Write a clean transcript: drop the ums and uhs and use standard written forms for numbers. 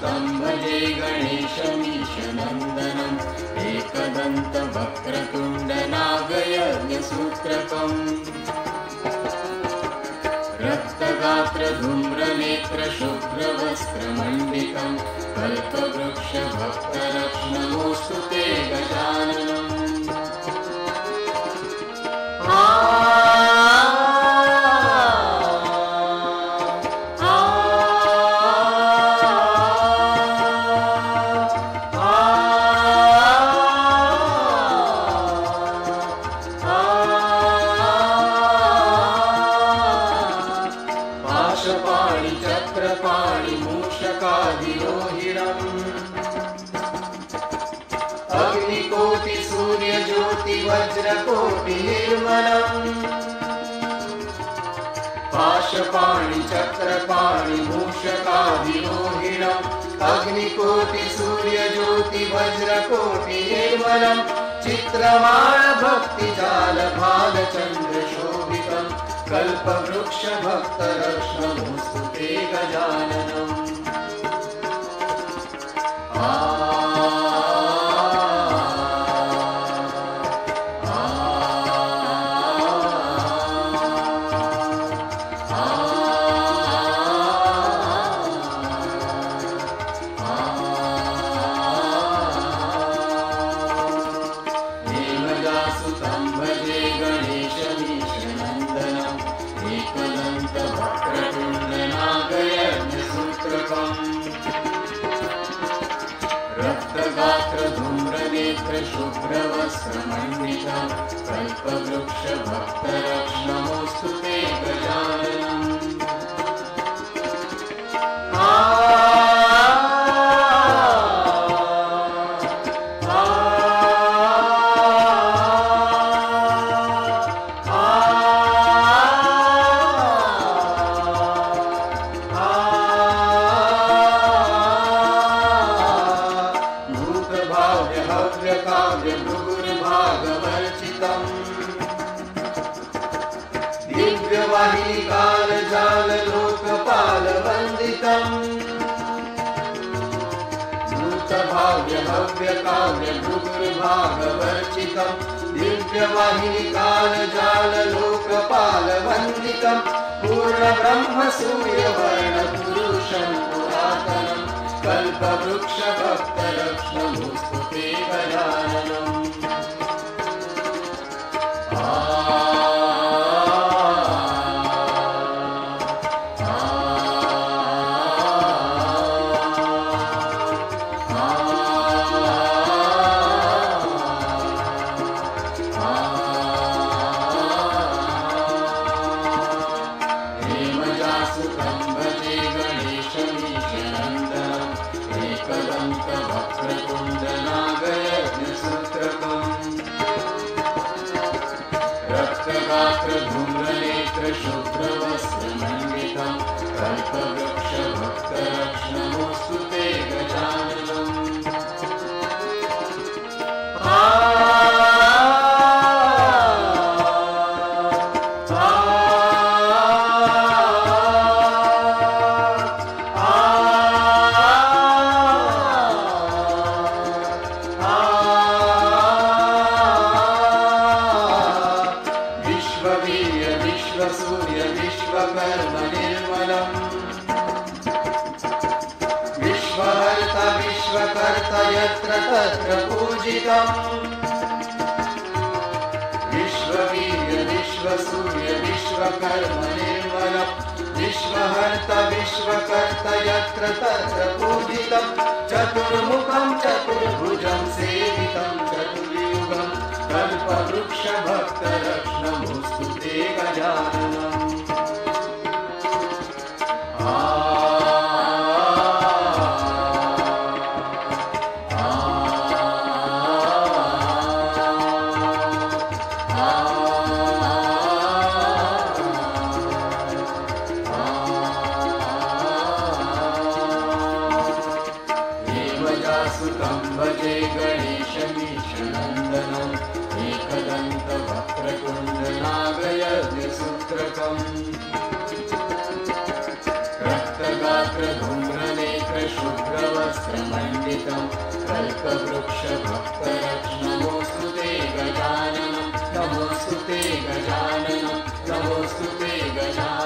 गणेशमीशनन्दनं भजे गणेशमीशनन्दनम् एकदन्तवक्रतुण्डनागयज्ञसूत्रकम् रक्तगात्रधूम्रनेत्रशुभ्रवस्त्रमण्डितं कल्पवृक्षभक्तरक्ष्णमोऽस्तु ते गजाननम्। पाशपाणि चक्रपाणि मूषकादिरोहिणम् अग्निकोटि सूर्यज्योति वज्रकोटि निर्मलम्। पाशपाणि चक्रपाणि मूषकादिरोहिणम् अग्निकोटि सूर्यज्योति वज्रकोटि निर्मलम्। चित्रमाण भक्तिजाल भालचन्द्र शोभितम् कल्पवृक्षभक्तरक्ष्णमोऽस्तु ते गजाननम्। हेमजासुतं भजे गणेशमीशनन्दनम् एकदन्तवक्रतुण्डनागयज्ञसूत्रकम् रक्तगात्रधूम्रनेत्रशुभ्रवस्त्रमण्डितं कल्पवृक्षभक्तरक्ष्णमोऽस्तु ते गजाननम्। भूतभाव्यभव्यकाव्यभृगुर्भागवर्जितम् दिव्यवाहिनीकालजाललोकपालवन्दितम्। भूतभाव्यभव्यकाव्यभृगुर्भागवर्जितम् दिव्यवाहिनीकालजाललोकपालवन्दितम्। पूर्णब्रह्मसूर्यवर्णपुरुषं पुरातनम् कल्पवृक्षभक्तरक्ष्णमोऽस्तु ते गजाननम्। हेमजासुतं भजे गणेशमीशनन्दनम् एकदन्तवक्रतुण्डनागयज्ञसूत्रकम् रक्तगात्रधूम्रनेत्रशुभ्रवस्त्रमण्डितं कल्पवृक्षभक्तरक्ष्णमोऽस्तु ते गजाननम्। विश्ववीर्य विश्वसूर्य विश्वकर्म निर्मलम् विश्वहर्ता विश्वकर्ता यत्र तत्र पूजितम्। विश्ववीर्य विश्वसूर्य विश्वकर्म निर्मलम् विश्वहर्ता विश्वकर्ता यत्र तत्र पूजितम्। चतुर्मुखं चतुर्भुजं सेवितं चतुर्युगम् कल्पवृक्षभक्तरक्ष्णमोऽस्तु ते गजाननम्। हेमजासुतं भजे गणेशमीशनन्दनम् एकदन्तवक्रतुण्डनागयज्ञसूत्रकम् रक्तगात्रधूम्रनेत्रशुभ्र शुभ्रवस्त्रमण्डितं कल्पवृक्षभक्तरक्ष नमोऽस्तु ते गजानन नमोऽस्तु ते गजानन नमोऽस्तु ते गजानन